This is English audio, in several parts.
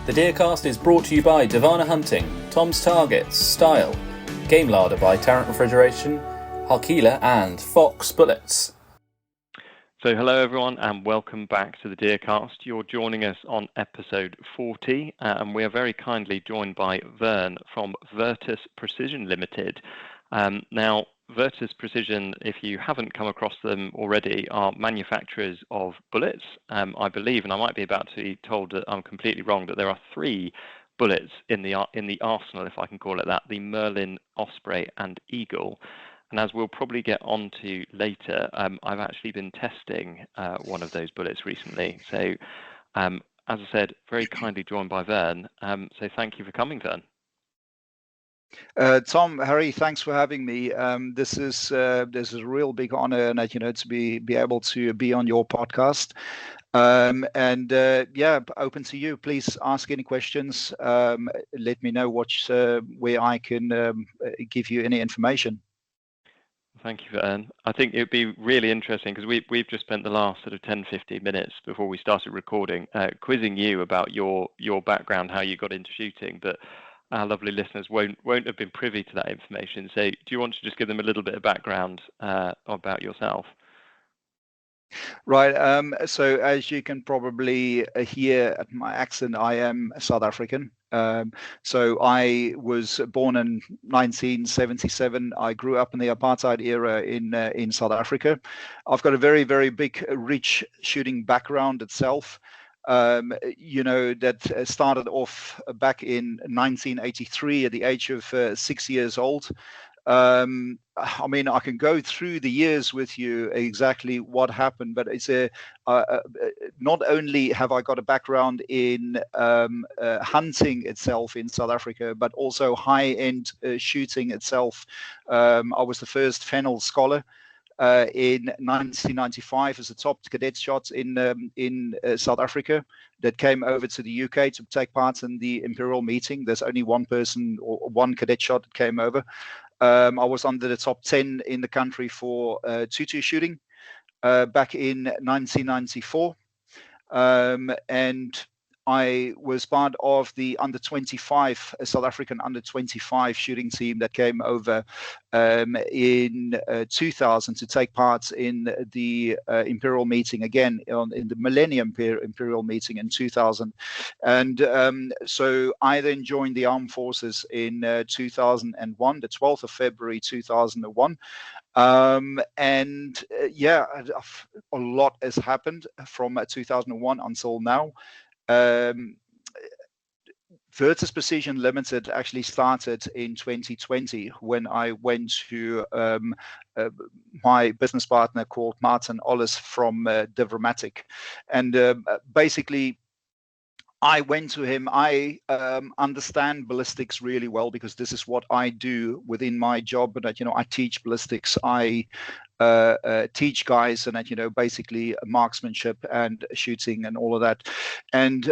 The Deercast is brought to you by Divana Hunting, Tom's Targets, Style, Game Larder by Tarrant Refrigeration, Harkeela and Fox Bullets. So hello everyone and welcome back to the Deercast. You're joining us on episode 40 and we are very kindly joined by Vern from Virtus Precision Limited. Now Virtus Precision, if you haven't come across them already, are manufacturers of bullets. I believe, and I might be about to be told that I'm completely wrong, that there are 3 bullets in the arsenal, if I can call it that, the Merlin, Osprey and Eagle. And as we'll probably get onto later, I've actually been testing one of those bullets recently. So as I said, very kindly joined by Vern. So thank you for coming, Vern. Tom, Harry, thanks for having me. This is a real big honor, and to be able to be on your podcast. Open to you. Please ask any questions. Let me know where I can give you any information. Thank you, Vern. I think it would be really interesting because we've just spent the last sort of 10-15 minutes before we started recording quizzing you about your background, how you got into shooting, but our lovely listeners won't have been privy to that information. So do you want to just give them a little bit of background about yourself? Right. So as you can probably hear at my accent, I am South African. So I was born in 1977. I grew up in the apartheid era in South Africa. I've got a very, very big, rich shooting background itself. That started off back in 1983 at the age of 6 years old. I can go through the years with you exactly what happened, but it's not only have I got a background in hunting itself in South Africa, but also high-end shooting itself. I was the first Fennel Scholar in 1995 as a top cadet shot in South Africa that came over to the UK to take part in the Imperial meeting. There's only one person or one cadet shot that came over. I was under the top 10 in the country for tutu shooting back in 1994. And I was part of the under 25 South African under 25 shooting team that came over in 2000 to take part in the Imperial meeting again in the Millennium Imperial meeting in 2000. And so I then joined the Armed Forces in 2001, the 12th of February 2001. A lot has happened from 2001 until now. Virtus Precision Limited actually started in 2020 when I went to my business partner called Martin Ollis from Divromatic. And basically, I went to him. I understand ballistics really well because this is what I do within my job. But I teach ballistics. I teach guys, and basically marksmanship and shooting and all of that. And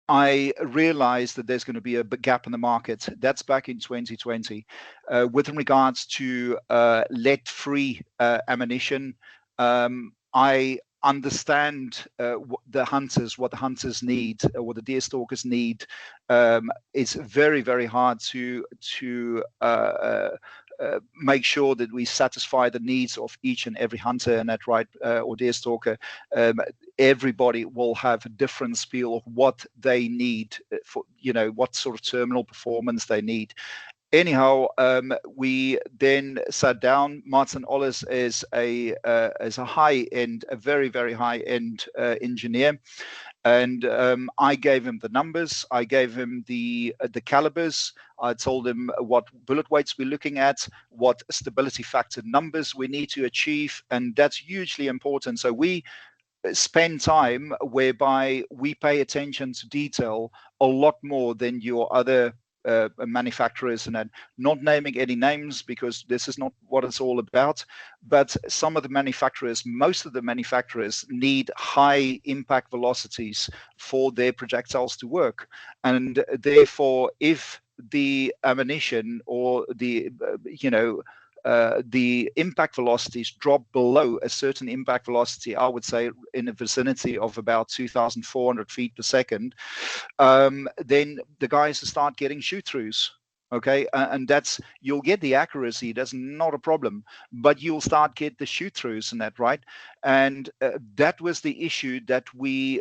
I realized that there's going to be a big gap in the market. That's back in 2020. With regards to lead-free ammunition, I understand what the hunters need, what the deer stalkers need. It's very, very hard to make sure that we satisfy the needs of each and every hunter and that right or deer stalker. Everybody will have a different feel of what they need for, what sort of terminal performance they need. Anyhow, we then sat down. Martin Ollis is a high-end, a very, very high-end engineer. And I gave him the numbers. I gave him the calibers. I told him what bullet weights we're looking at, what stability factor numbers we need to achieve. And that's hugely important. So we spend time whereby we pay attention to detail a lot more than your other manufacturers, and not naming any names because this is not what it's all about. But some of the manufacturers, most of the manufacturers need high impact velocities for their projectiles to work. And therefore, if the ammunition or the the impact velocities drop below a certain impact velocity, I would say in the vicinity of about 2,400 feet per second, then the guys start getting shoot-throughs. Okay, and that's, you'll get the accuracy, that's not a problem, but you'll start get the shoot-throughs and that, right? And that was the issue that we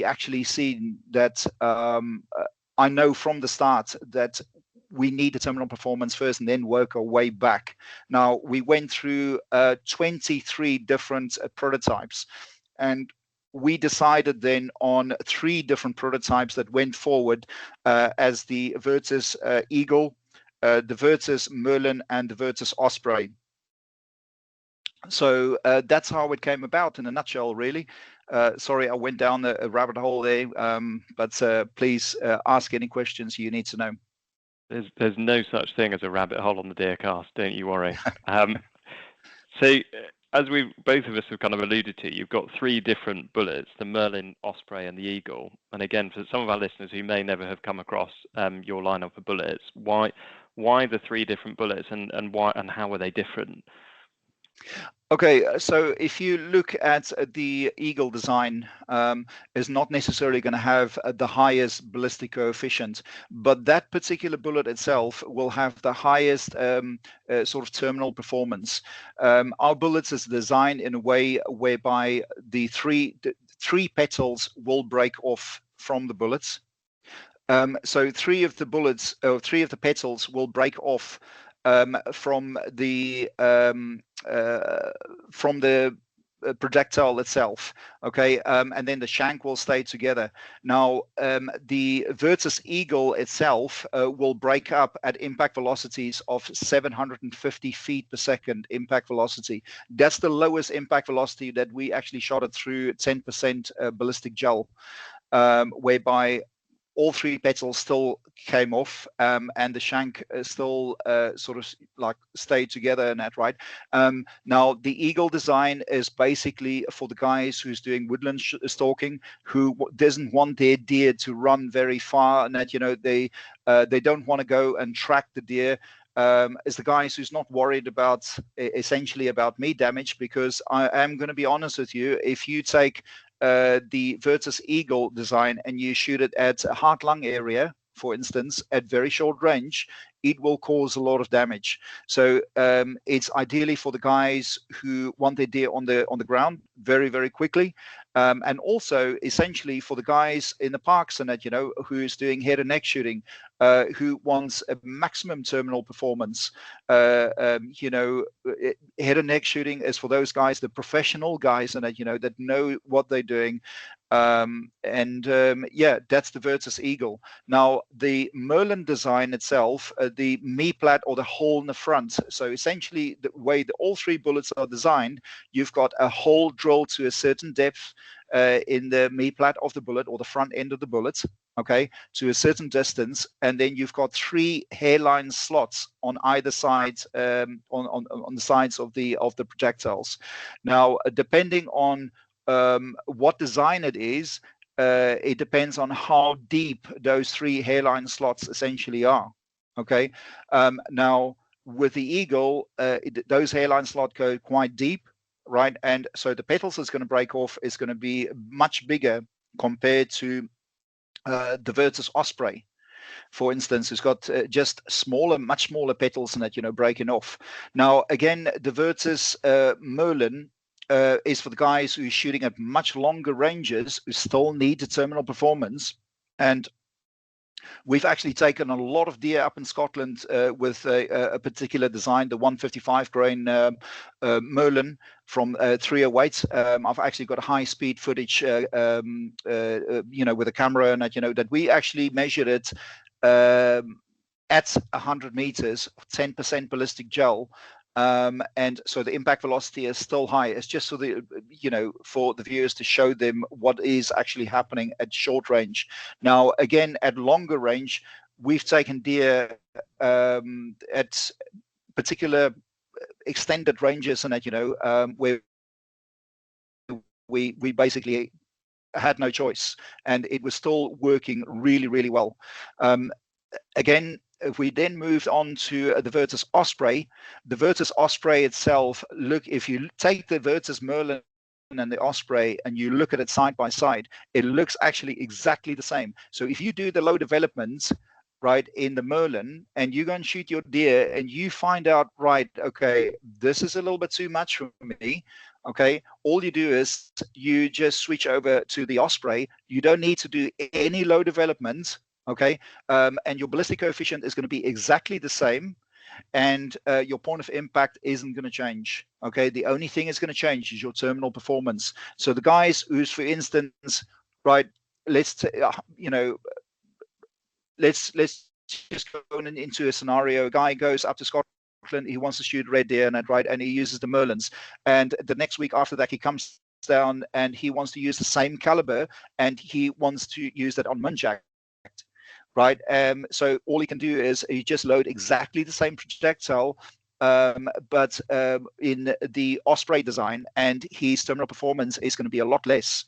actually seen, that I know from the start that we need the terminal performance first and then work our way back. Now, we went through 23 different prototypes, and we decided then on 3 different prototypes that went forward as the Virtus Eagle, the Virtus Merlin, and the Virtus Osprey. So that's how it came about in a nutshell, really. Sorry, I went down a rabbit hole there, but please ask any questions you need to know. There's no such thing as a rabbit hole on the Deercast, don't you worry. So as we both of us have kind of alluded to, you've got 3 different bullets: the Merlin, Osprey, and the Eagle. And again, for some of our listeners who may never have come across your lineup of bullets, why the 3 different bullets, and why, and how are they different? Okay, so if you look at the Eagle design, is not necessarily going to have the highest ballistic coefficient, but that particular bullet itself will have the highest sort of terminal performance. Our bullets is designed in a way whereby the three petals will break off from the bullets. So 3 of the bullets, or 3 of the petals, will break off from the projectile itself, okay, and then the shank will stay together. Now, the Virtus Eagle itself will break up at impact velocities of 750 feet per second impact velocity. That's the lowest impact velocity that we actually shot it through 10% ballistic gel, whereby all 3 petals still came off, and the shank still sort of like stayed together and that, right? Now, the Eagle design is basically for the guys who's doing woodland stalking, who doesn't want their deer to run very far, and that, you know, they don't want to go and track the deer. Is the guys who's not worried about essentially about meat damage, because I am going to be honest with you, if you take the Virtus Eagle design and you shoot it at a heart-lung area, for instance, at very short range, it will cause a lot of damage. So it's ideally for the guys who want their deer on the ground very, very quickly, and also essentially for the guys in the parks and that, you know, who's doing head and neck shooting, who wants a maximum terminal performance. You know, head and neck shooting is for those guys, the professional guys, and that, you know, that know what they're doing. Yeah, that's the Virtus Eagle. Now, the Merlin design itself, the me-plat, or the hole in the front. So essentially, the way that all 3 bullets are designed, you've got a hole drilled to a certain depth in the me-plat of the bullet, or the front end of the bullet, okay, to a certain distance, and then you've got 3 hairline slots on either side, on the sides of the projectiles. Now, depending on what design it is, it depends on how deep those 3 hairline slots essentially are. Okay, now with the Eagle, those hairline slots go quite deep, right? And so the petals is going to break off is going to be much bigger compared to the Virtus Osprey, for instance, who's got just smaller, much smaller petals and that, you know, breaking off. Now, again, the Virtus Merlin is for the guys who are shooting at much longer ranges, who still need the terminal performance. And we've actually taken a lot of deer up in Scotland with a particular design, the 155 grain Merlin from 308. I've actually got high-speed footage, you know, with a camera, and that, you know, that we actually measured it at 100 meters, 10% ballistic gel. And so the impact velocity is still high. It's just so the, you know, for the viewers to show them what is actually happening at short range. Now, again, at longer range, we've taken deer at particular extended ranges and that, you know, where we basically had no choice, and it was still working really, really well. Again, if we then moved on to the Virtus Osprey itself, look, if you take the Virtus Merlin and the Osprey and you look at it side by side, it looks actually exactly the same. So if you do the low development, right, in the Merlin, and you go and shoot your deer and you find out, right, okay, this is a little bit too much for me, okay, all you do is you just switch over to the Osprey. You don't need to do any low development, okay, and your ballistic coefficient is going to be exactly the same, and your point of impact isn't going to change. Okay, the only thing is going to change is your terminal performance. So the guys who's, for instance, right, let's just go into a scenario. A guy goes up to Scotland, he wants to shoot red deer, and right, and he uses the Merlins, and the next week after that he comes down and he wants to use the same caliber and he wants to use that on Muntjac, right? So all he can do is he just load exactly the same projectile, but in the Osprey design, and his terminal performance is going to be a lot less.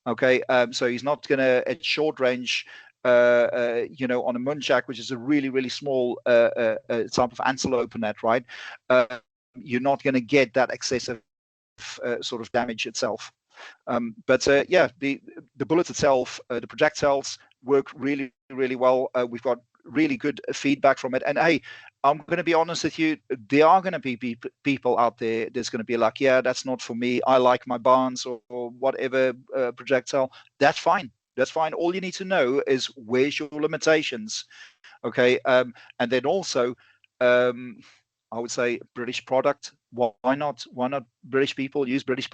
Okay, so he's not going to, at short range, on a Muntjac, which is a really, really small type of antelope in that, right? You're not going to get that excessive sort of damage itself. But yeah, the bullet itself, the projectiles work really, really well. We've got really good feedback from it. And hey, I'm going to be honest with you, there are going to be people out there that's going to be like, yeah, that's not for me. I like my Barnes or whatever projectile. That's fine. That's fine. All you need to know is where's your limitations. Okay. And then also, I would say British product. Why not? Why not British people use British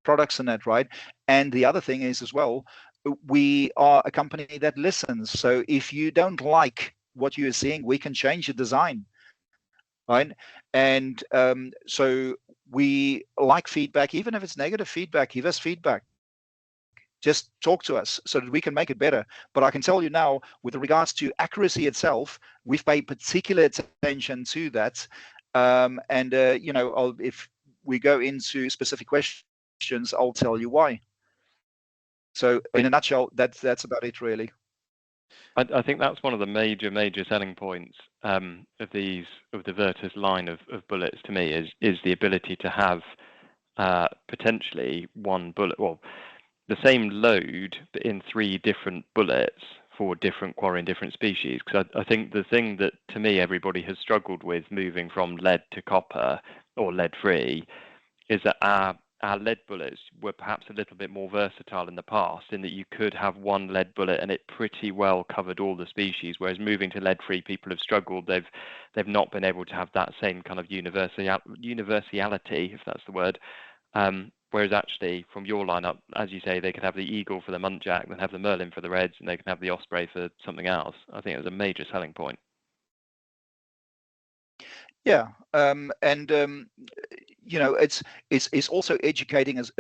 products in that, right? And the other thing is as well, we are a company that listens. So if you don't like what you're seeing, we can change the design, right? And so we like feedback, even if it's negative feedback. Give us feedback. Just talk to us so that we can make it better. But I can tell you now, with regards to accuracy itself, we've paid particular attention to that. If we go into specific questions, I'll tell you why. So in a nutshell, that's about it, really. I think that's one of the major selling points of the Virtus line of bullets to me is the ability to have potentially one bullet, well, the same load but in 3 different bullets for different quarry and different species. Because I think the thing that to me everybody has struggled with moving from lead to copper or lead free is that our lead bullets were perhaps a little bit more versatile in the past, in that you could have one lead bullet and it pretty well covered all the species, whereas moving to lead free, people have struggled. They've not been able to have that same kind of universality, if that's the word. Whereas actually from your lineup, as you say, they could have the Eagle for the Muntjac, then have the Merlin for the Reds, and they can have the Osprey for something else. I think it was a major selling point. Yeah, it's also educating as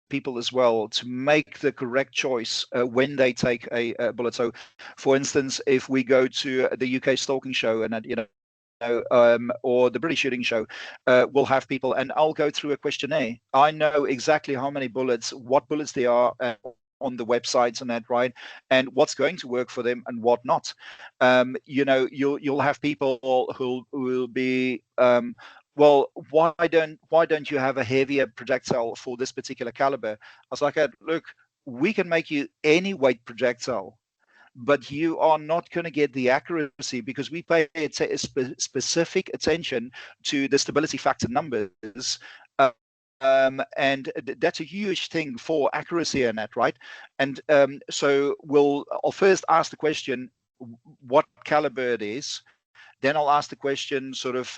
people as well to make the correct choice when they take a bullet. So, for instance, if we go to the UK Stalking Show and or the British Shooting Show, we'll have people, and I'll go through a questionnaire. I know exactly how many bullets, what bullets they are on the websites and that, right, and what's going to work for them and what not. You'll have people who will be, well, why don't you have a heavier projectile for this particular caliber? I was like, look, we can make you any weight projectile, but you are not going to get the accuracy because we pay specific attention to the stability factor numbers. And that's a huge thing for accuracy in that, right? And so I'll first ask the question, what caliber it is. Then I'll ask the question, sort of,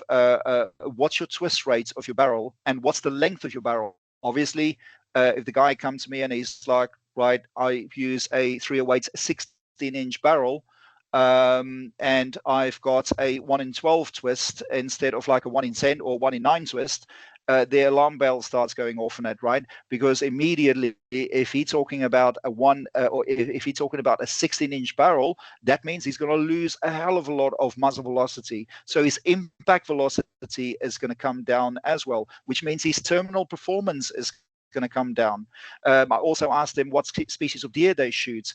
what's your twist rate of your barrel and what's the length of your barrel? Obviously, if the guy comes to me and he's like, right, I use a 308 16-inch barrel, and I've got a 1 in 12 twist instead of like a 1 in 10 or 1 in 9 twist, the alarm bell starts going off on that, right? Because immediately, if he's talking about a or if he's talking about a 16-inch barrel, that means he's going to lose a hell of a lot of muzzle velocity. So his impact velocity is going to come down as well, which means his terminal performance is going to come down. I also asked them what species of deer they shoot,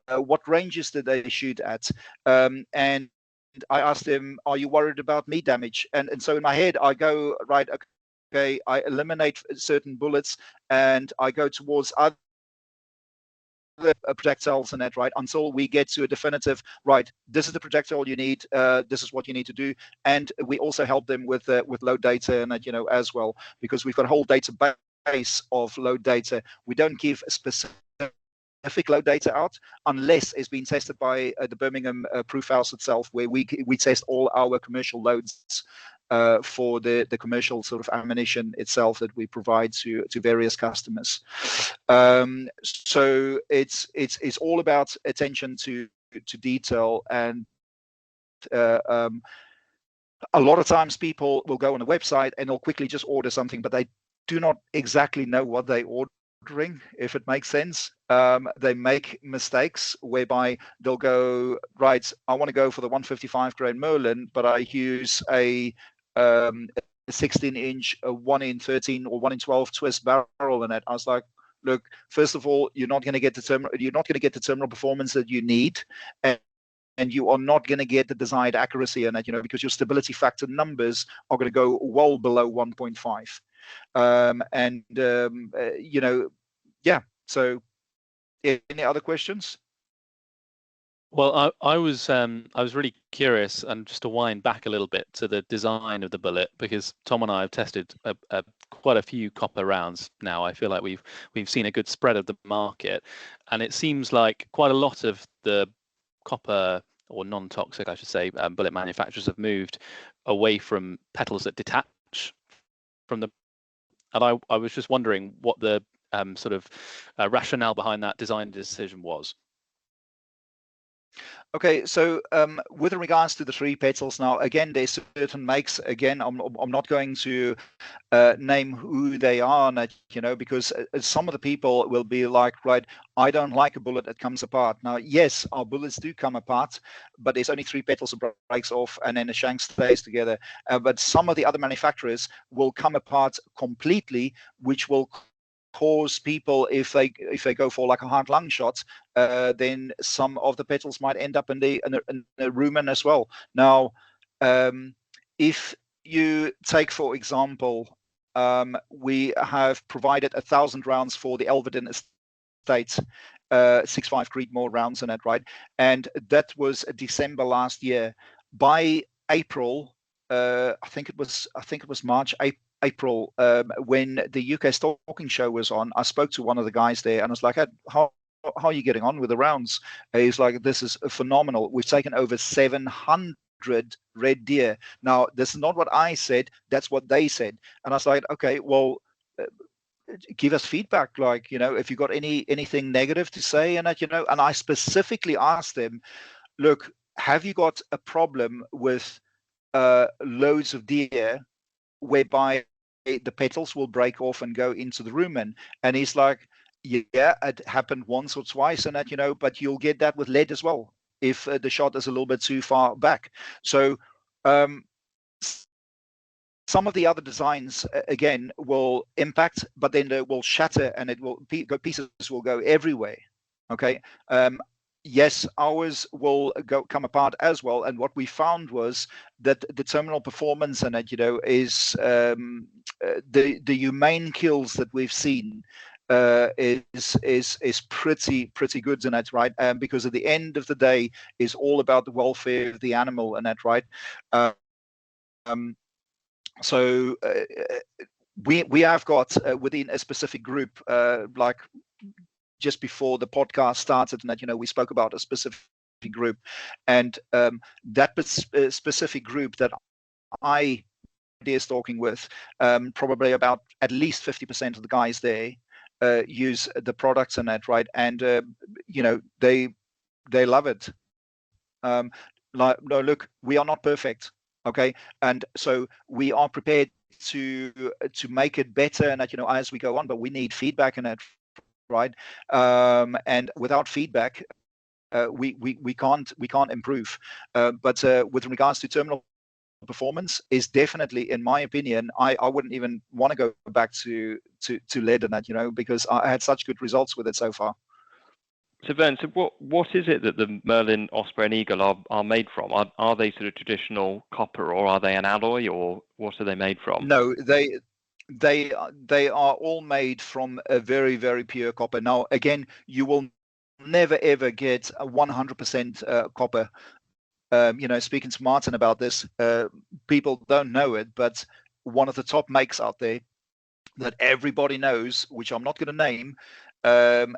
what ranges do they shoot at, and I asked him, "Are you worried about meat damage?" And so in my head, I go, right, okay, I eliminate certain bullets and I go towards other projectiles and that, right, until we get to a definitive, right, this is the projectile you need, this is what you need to do. And we also help them with load data and that, as well, because we've got a whole database of load data. We don't give a specific load data out unless it's been tested by the Birmingham proof house itself, where we test all our commercial loads for the commercial sort of ammunition itself that we provide to various customers. So it's all about attention to detail, and a lot of times people will go on a website and they'll quickly just order something, but they do not exactly know what they ordering, if it makes sense. They make mistakes whereby they'll go, right, I want to go for the 155 grain Merlin, but I use a 16-inch, a 1 in 13 or 1 in 12 twist barrel in it. I was like, look, first of all, you're not going to get the terminal performance that you need, and you are not going to get the desired accuracy in it, because your stability factor numbers are going to go well below 1.5. Yeah. So, any other questions? Well, I was really curious, and just to wind back a little bit to the design of the bullet, because Tom and I have tested quite a few copper rounds now. I feel like we've seen a good spread of the market, and it seems like quite a lot of the copper, or non-toxic, I should say, bullet manufacturers have moved away from petals that detach from the. And I was just wondering what the sort of rationale behind that design decision was. Okay, so with regards to the 3 petals, now again, there's certain makes. Again, I'm not going to name who they are, because some of the people will be like, right, I don't like a bullet that comes apart. Now, yes, our bullets do come apart, but there's only 3 petals that breaks off, and then the shank stays together. But some of the other manufacturers will come apart completely, which will cause people, if they go for like a hard lung shot, then some of the petals might end up in the rumen as well. Now, if you take, for example, we have provided 1,000 rounds for the Elvedon estate, 6.5 Creedmoor rounds in it, right? And that was December last year. By April, I think it was March, April, when the UK Stalking Show was on, I spoke to one of the guys there, and I was like, how are you getting on with the rounds? He's like, this is phenomenal. We've taken over 700 red deer. Now, this is not what I said, that's what they said. And I was like, okay, well, give us feedback, like, if you got anything negative to say, and that, and I specifically asked them, look, have you got a problem with loads of deer whereby the petals will break off and go into the rumen? And he's like, yeah, it happened once or twice, and that, but you'll get that with lead as well if the shot is a little bit too far back. So some of the other designs again will impact, but then they will shatter, and pieces will go everywhere. Okay. Yes, ours will come apart as well. And what we found was that the terminal performance in it, is the humane kills that we've seen is pretty good in it, right? Because at the end of the day, is all about the welfare of the animal in that, right? So we have got within a specific group, like just before the podcast started, and that, we spoke about a specific group, and that specific group that I deer stalking with, probably about at least 50% of the guys there use the products and that, right? And they love it. Like, no, look, we are not perfect, okay, and so we are prepared to make it better, and that, as we go on, but we need feedback in that, right? And without feedback, we can't improve. But with regards to terminal performance, is definitely, in my opinion, I wouldn't even want to go back to lead in that, because I had such good results with it so far. So Vern, so what is it that the Merlin, Osprey, and Eagle are made from? Are they sort of traditional copper, or are they an alloy, or what are they made from? No, they are all made from a very, very pure copper. Now, again, you will never ever get a 100% copper. Speaking to Martin about this, people don't know it, but one of the top makes out there that everybody knows, which I'm not going to name,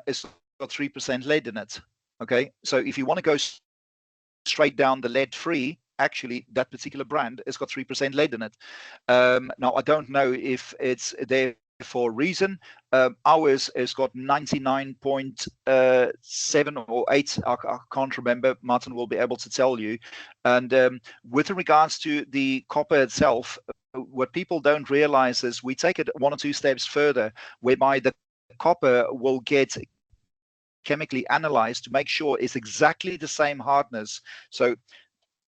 is got 3% lead in it. Okay, so if you want to go straight down the lead free, actually that particular brand has got 3% lead in it. Now I don't know if it's there for a reason. Ours has got 99.7 or 8. I can't remember. Martin will be able to tell you. And with regards to the copper itself, what people don't realize is we take it 1 or 2 steps further, whereby the copper will get chemically analyzed to make sure it's exactly the same hardness. So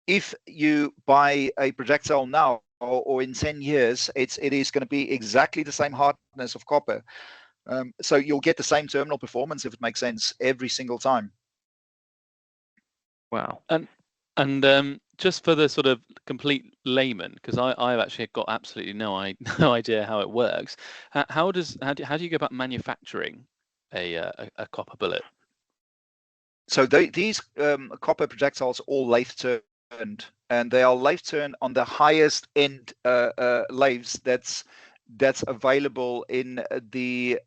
if you buy a projectile now or in 10 years, it is going to be exactly the same hardness of copper. So you'll get the same terminal performance, if it makes sense, every single time. Wow. And just for the sort of complete layman, because I've actually got absolutely no idea how it works. How do you go about manufacturing a copper bullet? So these copper projectiles are all lathe turned, and they are lathe turned on the highest end lathes that's available in the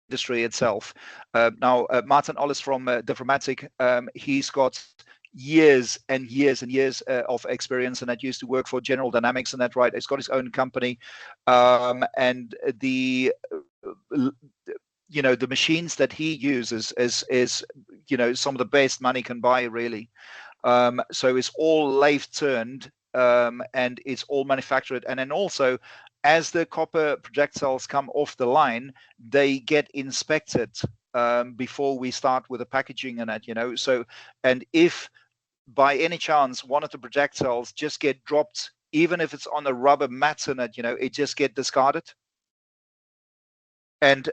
industry itself. Now, Martin Ollis from Diplomatic, he's got years and years and years of experience, and that used to work for General Dynamics and that, right? He's got his own company, and the machines that he uses is some of the best money can buy, really. So it's all lathe turned, and it's all manufactured. And then also, as the copper projectiles come off the line, they get inspected before we start with the packaging and that, So, and if by any chance one of the projectiles just get dropped, even if it's on a rubber mat and that, it just get discarded. And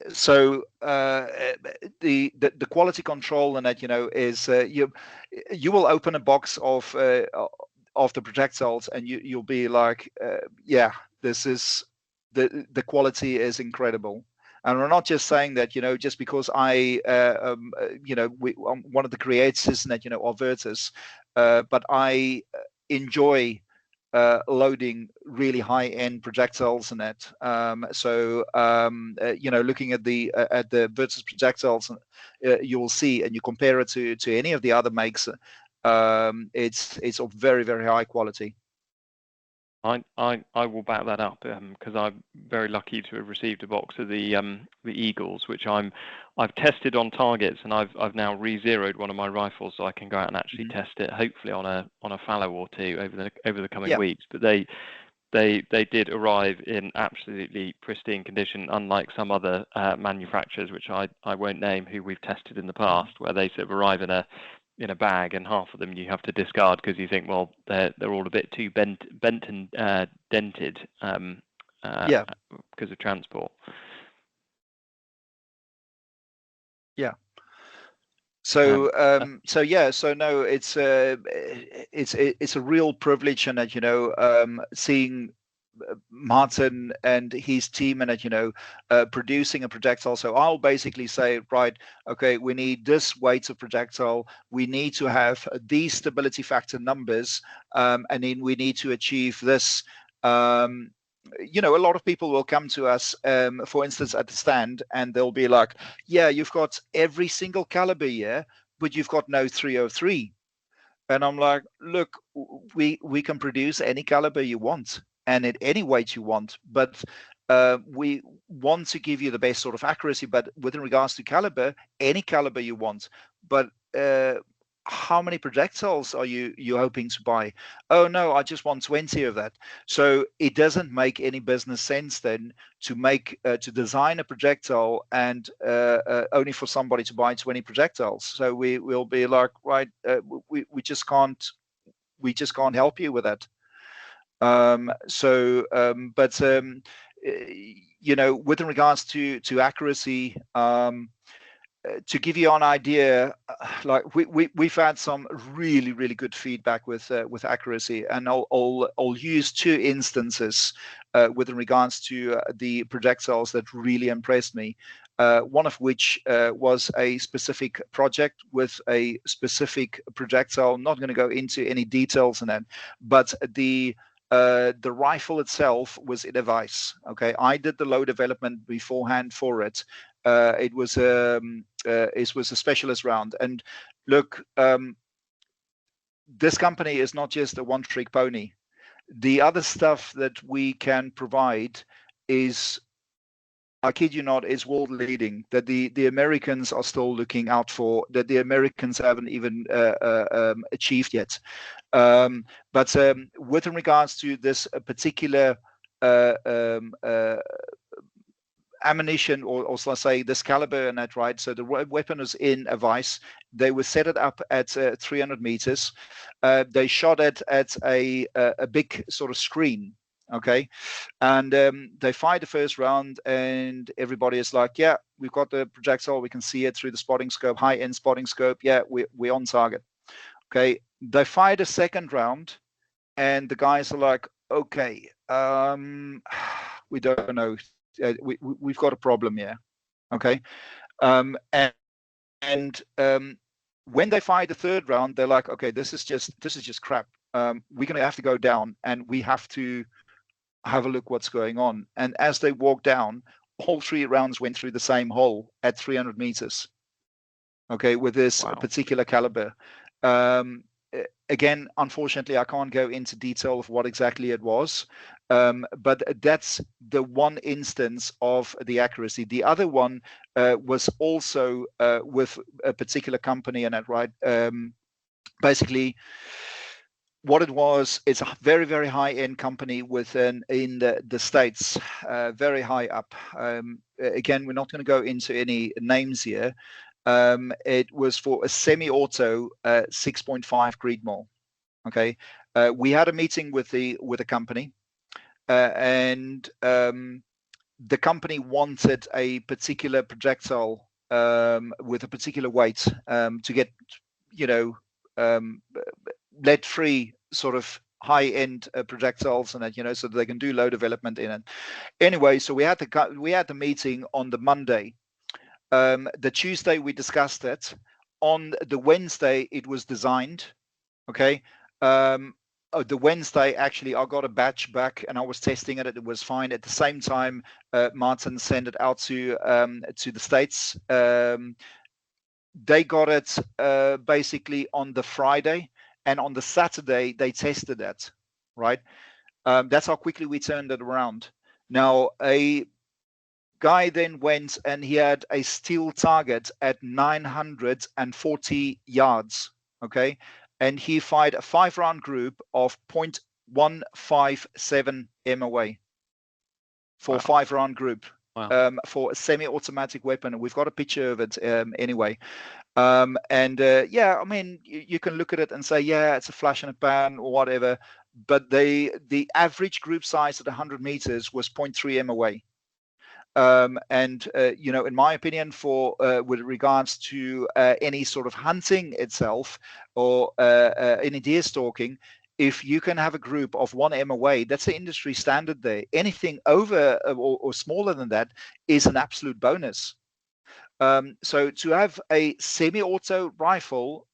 so the quality control and that, is you will open a box of the projectiles and you'll be like, yeah, this is the quality is incredible. And we're not just saying that, just because I'm one of the creators and that, of Virtus, but I enjoy loading really high-end projectiles and that. Looking at the Virtus projectiles, you will see, and you compare it to any of the other makes, it's of very, very high quality. I will back that up because I'm very lucky to have received a box of the Eagles, which I've tested on targets, and I've now re-zeroed one of my rifles, so I can go out and actually test it, hopefully on a fallow or two over the coming weeks. But they did arrive in absolutely pristine condition, unlike some other manufacturers, which I won't name, who we've tested in the past, where they sort of arrive in a bag, and half of them you have to discard because you think, well, they're all a bit too bent and dented because of transport. Yeah. So no, it's a real privilege, and that seeing Martin and his team and that producing a projectile. So I'll basically say, right, okay, we need this weight of projectile, we need to have these stability factor numbers, and then we need to achieve this. A lot of people will come to us, for instance, at the stand, and they'll be like, yeah, you've got every single caliber here, but you've got no 303. And I'm like, look, we can produce any caliber you want and at any weight you want, but we want to give you the best sort of accuracy. But with regards to caliber, any caliber you want. But how many projectiles are you hoping to buy? Oh no, I just want 20 of that. So it doesn't make any business sense then to design a projectile and only for somebody to buy 20 projectiles. So we will be like, right, we just can't help you with that. With regards to accuracy, to give you an idea, like we've had some really good feedback with accuracy, and I'll use two instances with regards to the projectiles that really impressed me. One of which was a specific project with a specific projectile. I'm not going to go into any details on that, but the rifle itself was in a vice. Okay, I did the low development beforehand for it. It was a specialist round, and look, this company is not just a one-trick pony. The other stuff that we can provide is, I kid you not, is world leading, that the Americans are still looking out for, that the Americans haven't even achieved yet. But with regards to this particular ammunition, or let's say this caliber and that, right? So the weapon is in a vice. They were set it up at 300 meters. They shot it at a big sort of screen. Okay, and they fired the first round, and everybody is like, yeah, we've got the projectile, we can see it through the spotting scope, high-end spotting scope, yeah, we're on target. Okay, they fired a second round, and the guys are like, okay, we don't know, we've got a problem here. Okay, and when they fired the third round, they're like, okay, this is just crap. We're gonna have to go down, and we have to have a look what's going on. And as they walked down, all three rounds went through the same hole at 300 meters. Okay, with this particular caliber. Again, unfortunately, I can't go into detail of what exactly it was, but that's the one instance of the accuracy. The other one was also with a particular company, and that, right? Basically, what it was, it's a very high-end company in the States, very high up. Again, we're not going to go into any names here. It was for a semi-auto 6.5 Creedmoor. Okay, we had a meeting with the company, and the company wanted a particular projectile with a particular weight to get, lead-free sort of high-end projectiles, and that, so that they can do low development in it. Anyway, so we had the meeting on the Monday. The Tuesday we discussed it. On the Wednesday it was designed. Okay. The Wednesday, actually, I got a batch back and I was testing it. It was fine. At the same time, Martin sent it out to the States. They got it basically on the Friday, and on the Saturday they tested it. Right. That's how quickly we turned it around. Now, a guy then went and he had a steel target at 940 yards. Okay. And he fired a 5-round group of 0.157 MOA for a 5-round group. Wow. For a semi-automatic weapon. We've got a picture of it anyway. Yeah, I mean, you can look at it and say, yeah, it's a flash in a pan or whatever. But the average group size at 100 meters was 0.3 MOA. In my opinion, for with regards to any sort of hunting itself or any deer stalking, if you can have a group of 1 MOA, that's the industry standard there. Anything over or smaller than that is an absolute bonus. So to have a semi-auto rifle,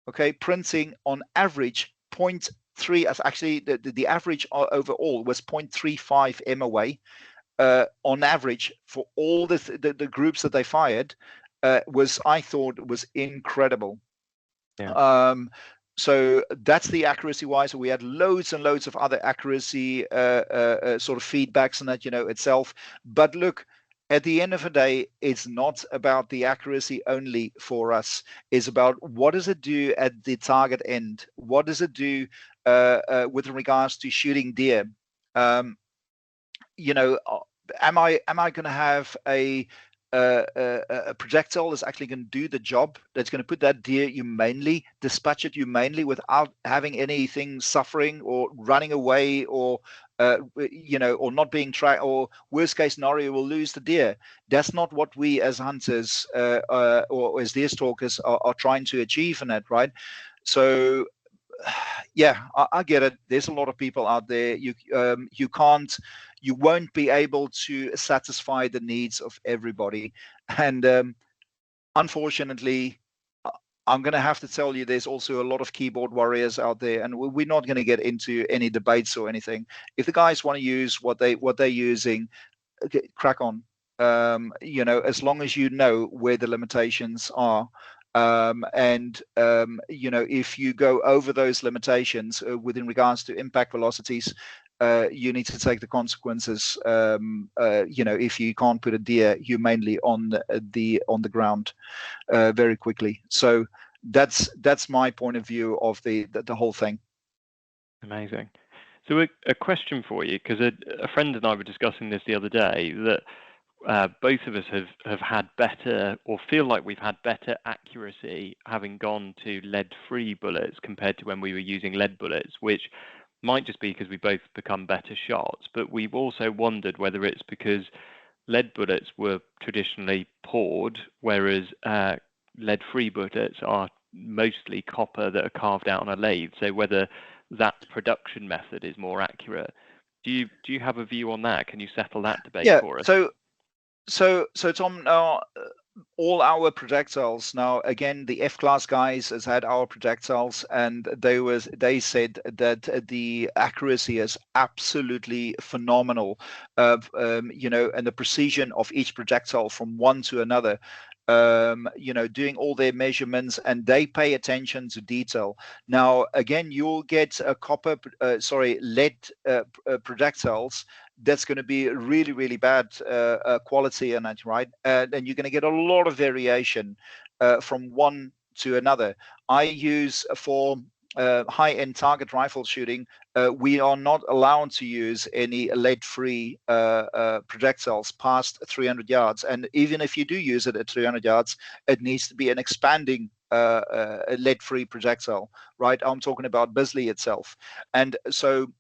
okay, printing on average 0.3, actually the average overall was 0.35 MOA. On average for all the groups that they fired, I thought was incredible. Yeah. So that's the accuracy wise. We had loads and loads of other accuracy sort of feedbacks on that, itself. But look, at the end of the day, it's not about the accuracy only for us. It's about what does it do at the target end? What does it do with regards to shooting deer? Am I going to have a projectile that's actually going to do the job, that's going to put that deer humanely, dispatch it humanely without having anything suffering or running away or or not being tracked, or worst case scenario, will lose the deer. That's not what we as hunters or as deer stalkers are trying to achieve in that, right? So yeah, I get it. There's a lot of people out there. You won't be able to satisfy the needs of everybody, and unfortunately, I'm going to have to tell you, there's also a lot of keyboard warriors out there, and we're not going to get into any debates or anything. If the guys want to use what they're using, okay, crack on. As long as you know where the limitations are. If you go over those limitations within regards to impact velocities, you need to take the consequences. If you can't put a deer humanely on the ground very quickly. So that's my point of view of the whole thing. Amazing. So a question for you, because a friend and I were discussing this the other day, that both of us have had better, or feel like we've had better accuracy having gone to lead-free bullets compared to when we were using lead bullets, which might just be because we both become better shots. But we've also wondered whether it's because lead bullets were traditionally poured, whereas lead-free bullets are mostly copper that are carved out on a lathe. So whether that production method is more accurate. Do you have a view on that? Can you settle that debate for us? So Tom, all our projectiles now, again, the F-class guys has had our projectiles, and they said that the accuracy is absolutely phenomenal, and the precision of each projectile from one to another. Doing all their measurements, and they pay attention to detail. Now, again, you'll get a lead projectiles that's going to be really, really bad quality in it, right? And you're going to get a lot of variation from one to another. I use for high-end target rifle shooting, we are not allowed to use any lead-free projectiles past 300 yards. And even if you do use it at 300 yards, it needs to be an expanding lead-free projectile, right? I'm talking about Bisley itself. And so,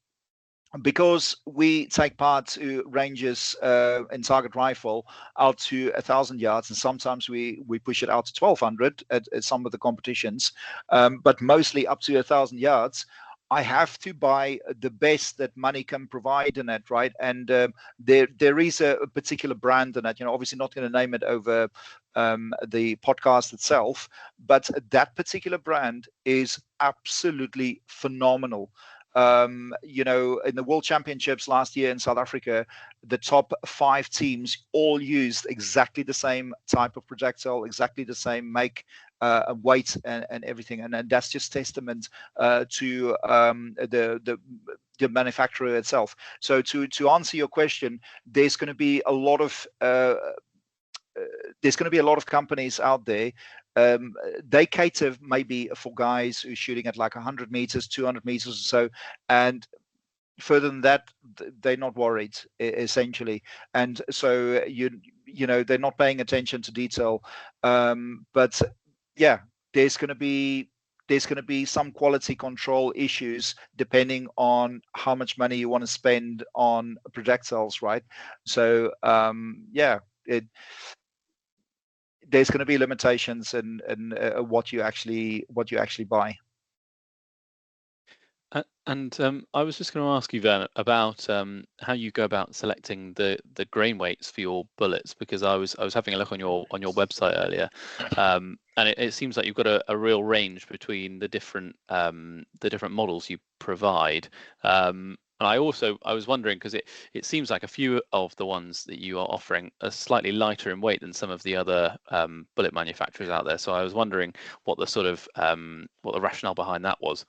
because we take part to ranges in target rifle out to 1,000 yards, and sometimes we push it out to 1,200 at some of the competitions, but mostly up to 1,000 yards, I have to buy the best that money can provide in it, right? And there is a particular brand in that, obviously not going to name it over the podcast itself, but that particular brand is absolutely phenomenal. In the World Championships last year in South Africa, the top 5 teams all used exactly the same type of projectile, exactly the same make, weight, and everything. And that's just testament to the manufacturer itself. So to answer your question, there's going to be a lot of companies out there. They cater maybe for guys who are shooting at like 100 meters, 200 meters or so, and further than that, they're not worried, essentially. And so they're not paying attention to detail. But yeah, there's going to be some quality control issues depending on how much money you want to spend on projectiles, right? So there's going to be limitations in what you actually buy. And I was just going to ask you, Vern, about how you go about selecting the grain weights for your bullets, because I was having a look on your website earlier, and it seems like you've got a real range between the different models you provide. And I was wondering, because it seems like a few of the ones that you are offering are slightly lighter in weight than some of the other bullet manufacturers out there. So I was wondering what the sort of what the rationale behind that was.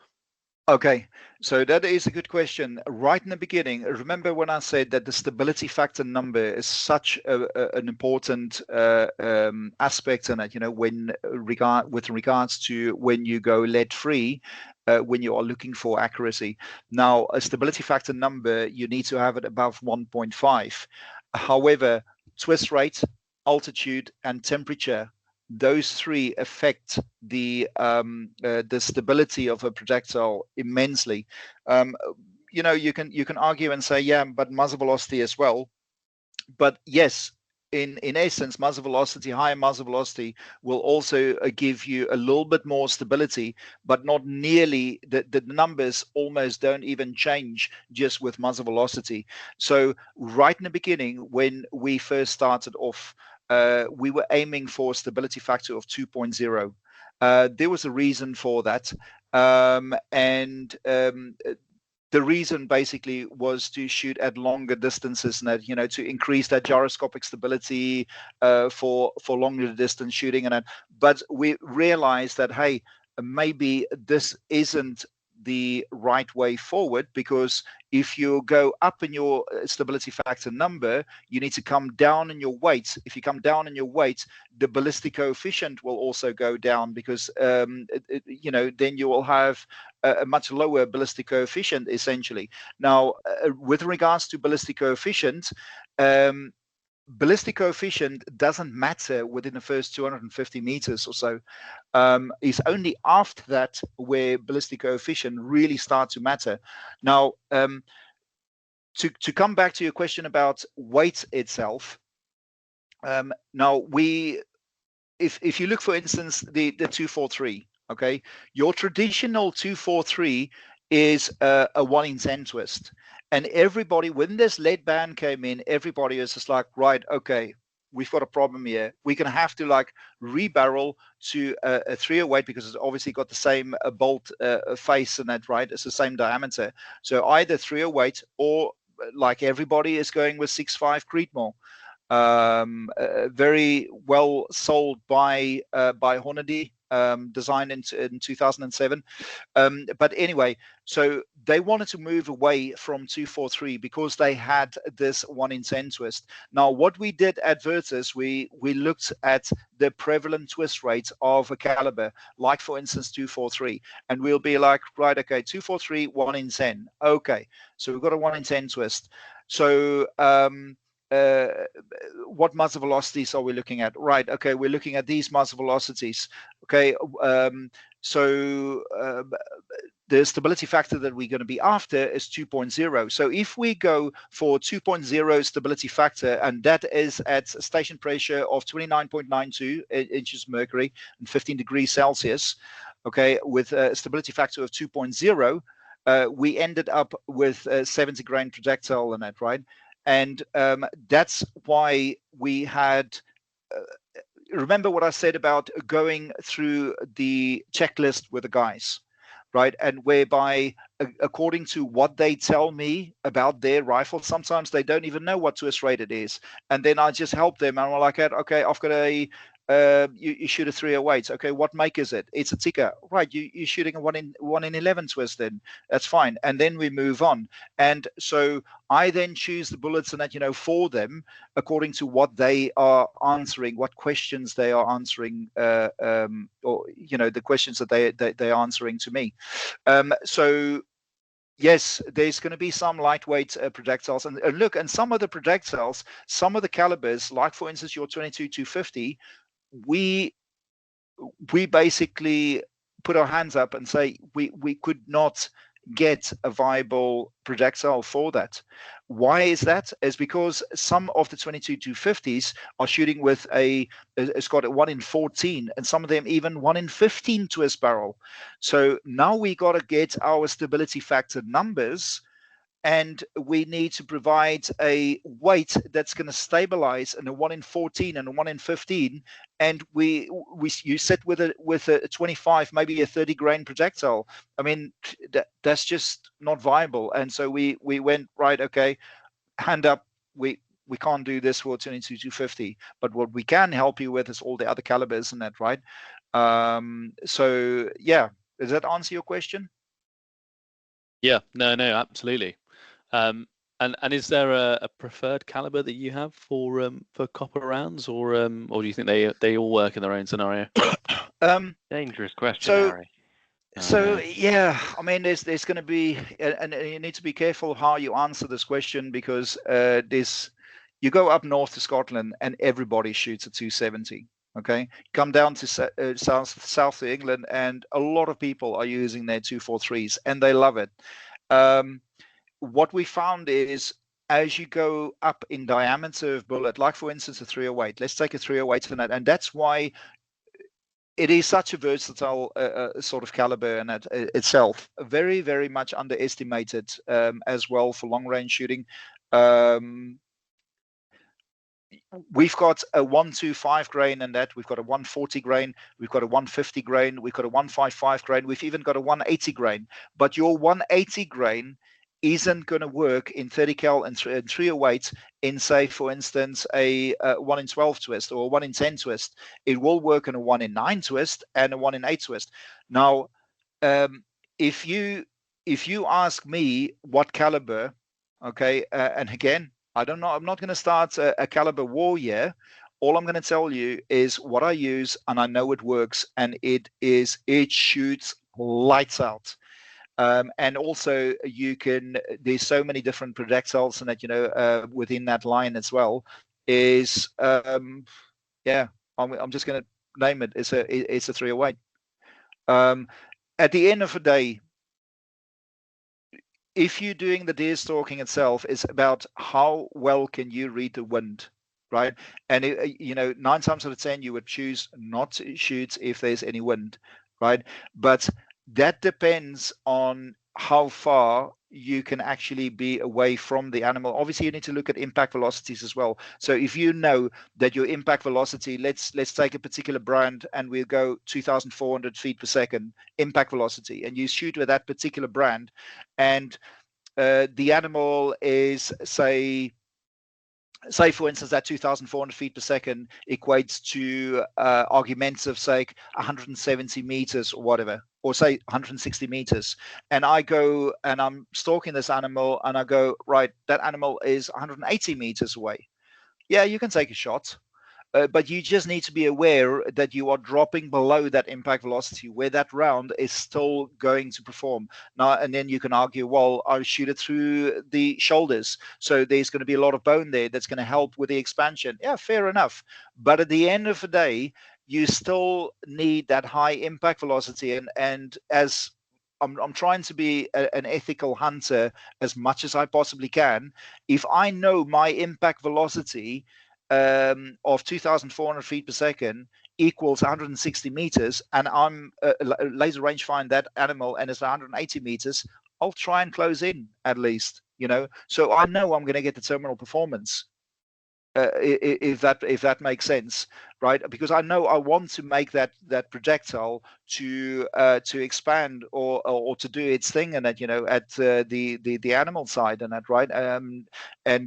Okay, so that is a good question. Right in the beginning, remember when I said that the stability factor number is such an important aspect in it, with regards to when you go lead free, when you are looking for accuracy. Now, a stability factor number, you need to have it above 1.5. However, twist rate, altitude, and temperature, those 3 affect the stability of a projectile immensely. you can argue and say, yeah, but muzzle velocity as well. But yes, in essence, muzzle velocity, higher muzzle velocity will also give you a little bit more stability, but not nearly. The numbers almost don't even change just with muzzle velocity. So right in the beginning, when we first started off, we were aiming for a stability factor of 2.0. There was a reason for that, and the reason basically was to shoot at longer distances, and that, to increase that gyroscopic stability for longer distance shooting, and that. But we realized that, hey, maybe this isn't the right way forward, because if you go up in your stability factor number, you need to come down in your weight. If you come down in your weight, the ballistic coefficient will also go down, because then you will have a much lower ballistic coefficient, essentially. Now, with regards to ballistic coefficient, ballistic coefficient doesn't matter within the first 250 meters or so. It's only after that where ballistic coefficient really starts to matter. Now, to come back to your question about weight itself, now if you look, for instance, the 243, okay, your traditional 243 is a 1 in 10 twist. And everybody, when this lead band came in, everybody is just like, right, okay, we've got a problem here. We're going to have to rebarrel to a 308, because it's obviously got the same bolt face and that, right? It's the same diameter. So either 308 or, like everybody, is going with 6.5 Creedmoor. Very well sold by Hornady, designed in 2007. But anyway, so they wanted to move away from 243 because they had this 1 in 10 twist. Now, what we did at Virtus, we looked at the prevalent twist rates of a caliber, like for instance 243, and we'll be like, right, okay, 243, 1 in 10. Okay, so we've got a 1 in 10 twist. So what muzzle velocities are we looking at? Right, okay, we're looking at these muzzle velocities. Okay, so the stability factor that we're going to be after is 2.0. So if we go for 2.0 stability factor, and that is at station pressure of 29.92 inches mercury and 15 degrees Celsius, okay, with a stability factor of 2.0, we ended up with a 70 grain projectile in that, right? And that's why we had, remember what I said about going through the checklist with the guys, right? And whereby, according to what they tell me about their rifle, sometimes they don't even know what twist rate it is. And then I just help them, and I'm like, okay, I've got a, you shoot a 308. Okay, what make is it? It's a ticker. Right, you're shooting a 1 in 11 twist, then that's fine. And then we move on. And so I then choose the bullets and that, for them, according to what they are answering, what questions they are answering, or the questions that they're answering to me. So yes, there's going to be some lightweight projectiles, and look, and some of the projectiles, some of the calibers, like for instance your 22-250, we basically put our hands up and say we could not get a viable projectile for that. Why is that? Is because some of the 22-250s are shooting with it's got a 1 in 14, and some of them even 1 in 15 twist barrel. So now we got to get our stability factor numbers, and we need to provide a weight that's going to stabilize in a 1 in 14 and a 1 in 15, and you sit with a 25, maybe a 30 grain projectile. I mean, that's just not viable. And so we went, right, okay, hand up, we can't do this for 22-250, but what we can help you with is all the other calibers and that, right? So yeah, does that answer your question? Yeah, no, absolutely. And is there a preferred caliber that you have for copper rounds, or do you think they all work in their own scenario? Dangerous question, Harry. So yeah, I mean, there's going to be, and you need to be careful how you answer this question, because you go up north to Scotland and everybody shoots a 270. Okay, come down to south to England, and a lot of people are using their 243s, and they love it. what we found is, as you go up in diameter of bullet, like for instance a 308, let's take a 308 and that's why it is such a versatile sort of caliber in itself. Very, very much underestimated as well for long range shooting. We've got a 125 grain in that. We've got a 140 grain. We've got a 150 grain. We've got a 155 grain. We've even got a 180 grain. But your 180 grain isn't going to work in 30 cal and 308 in, say, for instance, a 1 in 12 twist or a 1 in 10 twist. It will work in a 1 in 9 twist and a 1 in 8 twist. Now, if you ask me what caliber, okay, and again, I don't know, I'm not going to start a caliber war here. All I'm going to tell you is what I use, and I know it works, and it shoots lights out. And also there's so many different projectiles and that, within that line as well is, I'm just going to name it. It's a 308. At the end of the day, if you're doing the deer stalking itself, it's about how well can you read the wind, right? And 9 times out of 10 you would choose not to shoot if there's any wind, right? But that depends on how far you can actually be away from the animal. Obviously, you need to look at impact velocities as well. So if you know that your impact velocity, let's take a particular brand and we'll go 2,400 feet per second impact velocity, and you shoot with that particular brand, and the animal is, say for instance, that 2,400 feet per second equates to arguments of, say, 170 meters or whatever, or say 160 meters. And I go and I'm stalking this animal and I go, right, that animal is 180 meters away. Yeah, you can take a shot. But you just need to be aware that you are dropping below that impact velocity where that round is still going to perform. Now, and then you can argue, well, I'll shoot it through the shoulders, so there's going to be a lot of bone there that's going to help with the expansion. Yeah, fair enough. But at the end of the day, you still need that high impact velocity. And as I'm trying to be an ethical hunter as much as I possibly can. If I know my impact velocity of 2,400 feet per second equals 160 meters, and I'm laser range find that animal and it's 180 meters, I'll try and close in at least, so I know I'm going to get the terminal performance. If that makes sense, right? Because I know I want to make that projectile to expand or to do its thing, and that at the animal side, and that, right, and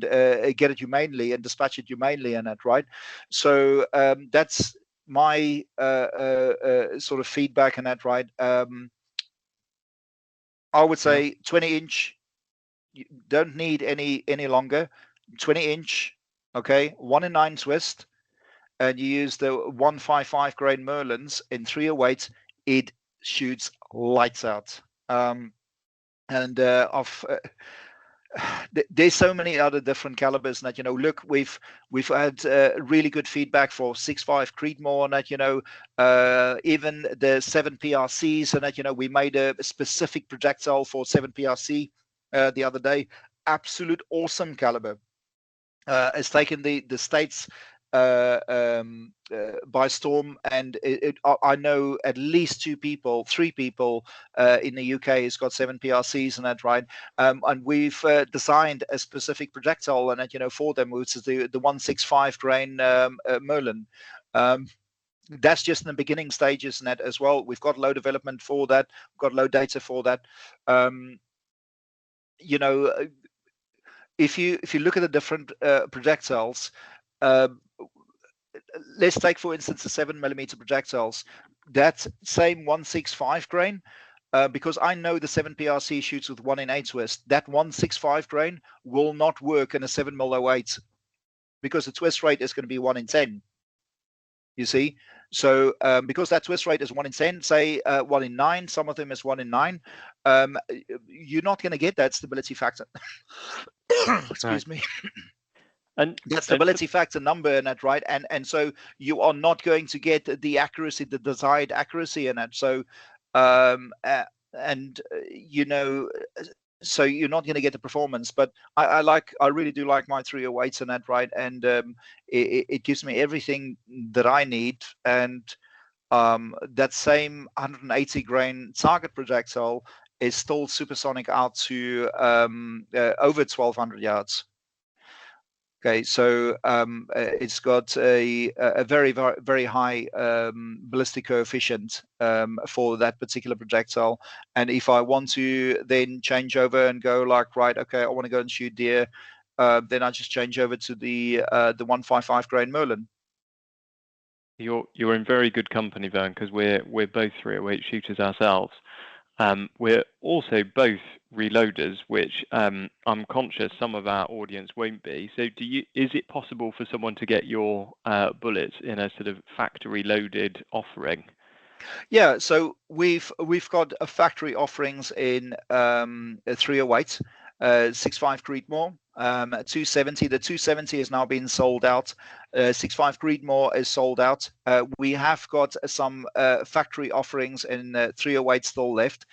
get it humanely and dispatch it humanely, and that, right. So that's my sort of feedback, and that, right. I would say 20-inch. You don't need any longer. 20-inch. Okay, 1 in 9 twist, and you use the 155 grain Merlins in 308, it shoots lights out. There's so many other different calibers that, look, we've had really good feedback for 6.5 Creedmoor, and that, even the 7 PRCs, and that, we made a specific projectile for 7 PRC the other day. Absolute awesome caliber. Has taken the States by storm, and I know at least 3 people in the UK has got 7 PRCs, and that, right. And we've designed a specific projectile, and that, for them, which is the 165 grain Merlin. That's just in the beginning stages, and that as well. We've got low development for that. We've got low data for that. If you look at the different projectiles, let's take, for instance, the 7mm projectiles. That same 165 grain, because I know the 7 PRC shoots with 1 in 8 twist. That 165 grain will not work in a 7mm08 because the twist rate is going to be 1 in 10. You see, so because that twist rate is 1 in 10, say 1 in 9, some of them is 1 in 9, you're not going to get that stability factor. Excuse me. And that stability factor number in that, right? And so you are not going to get the accuracy, the desired accuracy in that. So so you're not going to get the performance. But I really do like my 308s and that, right? And it gives me everything that I need. And that same 180 grain target projectile is still supersonic out to over 1200 yards. Okay, so it's got a very, very, very high ballistic coefficient for that particular projectile. And if I want to then change over and go like, right, okay, I want to go and shoot deer, then I just change over to the 155 grain Merlin. You're in very good company, Vern, because we're both 308 shooters ourselves. We're also both reloaders, which I'm conscious some of our audience won't be. So is it possible for someone to get your bullets in a sort of factory loaded offering? Yeah, so we've got factory offerings in 308, 65 Creedmoor, 270. The 270 has now been sold out. 65 Creedmoor is sold out. We have got some factory offerings in 308 still left.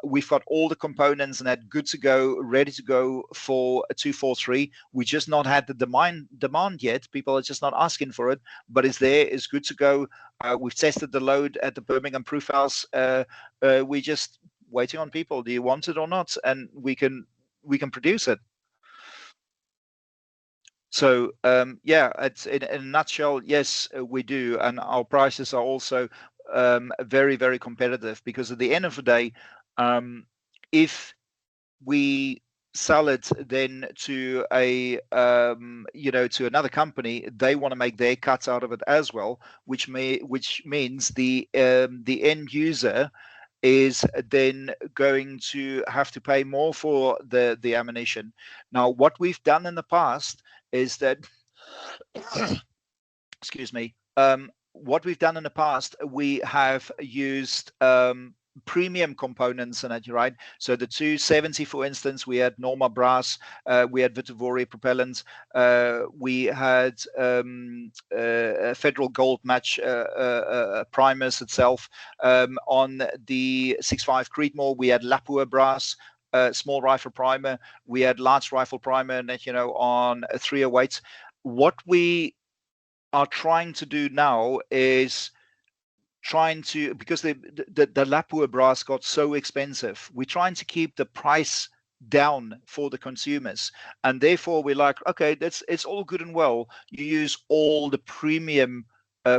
We've got all the components and that good to go, ready to go for a 243. We just not had the demand yet. People are just not asking for it, but it's there. It's good to go. We've tested the load at the Birmingham Proof House. We just waiting on people. Do you want it or not? And we can produce it. So yeah, it's in a nutshell, yes, we do, and our prices are also very, very competitive, because at the end of the day, if we sell it then to a to another company, they want to make their cuts out of it as well, which means the end user is then going to have to pay more for the ammunition. Now, what we've done in the past is that excuse me, what we've done in the past, we have used premium components in it, right? So the 270, for instance, we had Norma brass, we had Vitivori propellants, we had Federal Gold match primers itself. On the 65 Creedmoor, we had Lapua brass, small rifle primer. We had large rifle primer, and on 308. What we are trying to do now is because the Lapua brass got so expensive, we're trying to keep the price down for the consumers, and therefore we're like, okay, it's all good and well, you use all the premium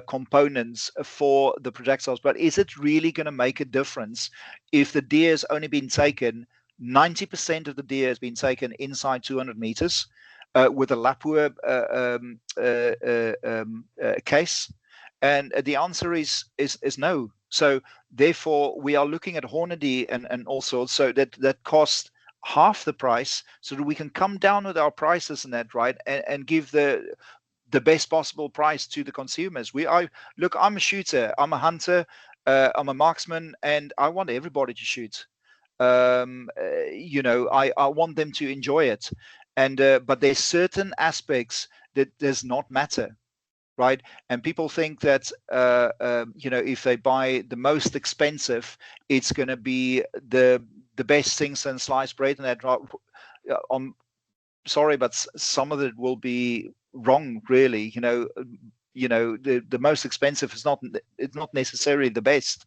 components for the projectiles, but is it really going to make a difference if the deer has only been taken 90% of the deer has been taken inside 200 meters with a Lapua case? And the answer is no. So therefore, we are looking at Hornady and all sorts, so that cost half the price, so that we can come down with our prices and that, right, and give the best possible price to the consumers. I'm a shooter, I'm a hunter, I'm a marksman, and I want everybody to shoot. I want them to enjoy it, and but there's certain aspects that does not matter. Right, and people think that if they buy the most expensive, it's going to be the best thing since sliced bread, and that. I'm sorry, but some of it will be wrong. Really, the most expensive is not necessarily the best.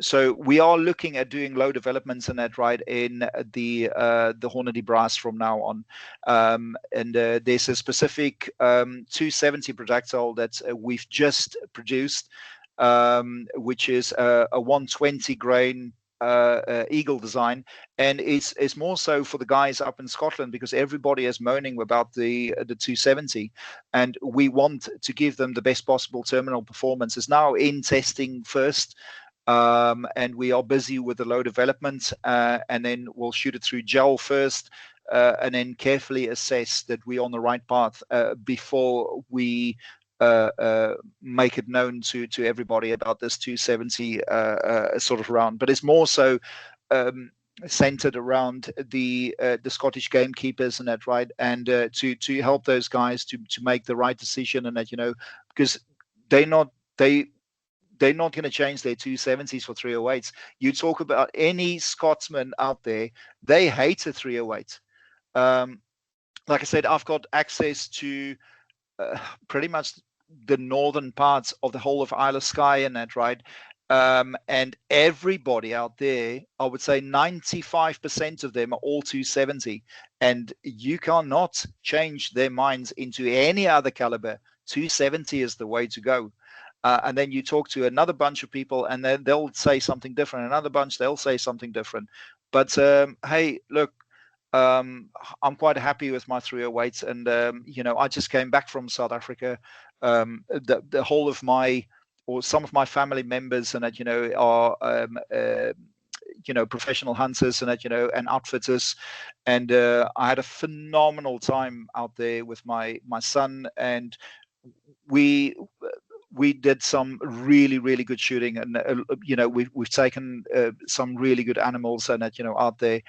So we are looking at doing low developments in that, right, in the Hornady brass from now on. And there's a specific 270 projectile that we've just produced, which is a 120 grain Eagle design, and it's more so for the guys up in Scotland, because everybody is moaning about the 270, and we want to give them the best possible terminal performance. It's now in testing first. And we are busy with the low development, and then we'll shoot it through gel first, and then carefully assess that we're on the right path before we make it known to everybody about this 270 sort of round. But it's more so centered around the Scottish gamekeepers and that, right, and to help those guys to make the right decision, and that, because they're not going to change their 270s for 308s. You talk about any Scotsman out there, they hate a 308. Like I said, I've got access to pretty much the northern parts of the whole of Isle of Skye and that, right? And everybody out there, I would say 95% of them are all 270, and you cannot change their minds into any other caliber. 270 is the way to go. And then you talk to another bunch of people, and then they'll say something different. Another bunch, they'll say something different. But hey, look, I'm quite happy with my 308s, and you know, I just came back from South Africa. The whole of my, or some of my family members, and that, you know, are you know, professional hunters and that, you know, and outfitters, and I had a phenomenal time out there with my son, and we did some really good shooting, and you know, we've taken some really good animals and that, you know, out there.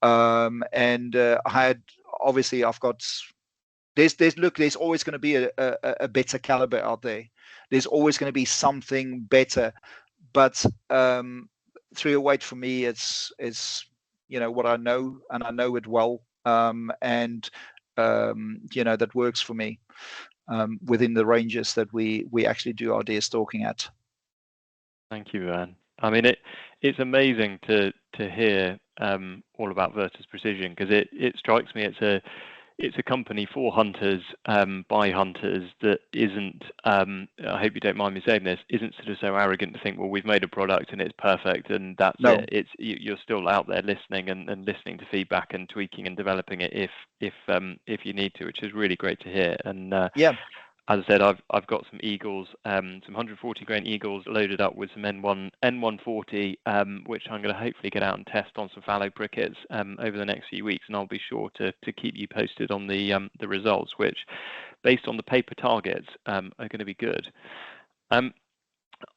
And I had, obviously, I've got, there's always going to be a better caliber out there. There's always going to be something better, but 308 for me, it's you know, what I know, and I know it well, and you know, that works for me within the ranges that we actually do our deer stalking at. Thank you, Vern. I mean, it's amazing to hear all about Vertus Precision, because it strikes me it's a company for hunters, by hunters, that isn't, I hope you don't mind me saying this, isn't sort of so arrogant to think, well, we've made a product and it's perfect and that's it. You're still out there listening and listening to feedback and tweaking and developing it if you need to, which is really great to hear. And as I said, I've got some eagles, some 140 grain eagles loaded up with some N140, which I'm going to hopefully get out and test on some fallow prickets over the next few weeks, and I'll be sure to keep you posted on the results, which, based on the paper targets, are going to be good.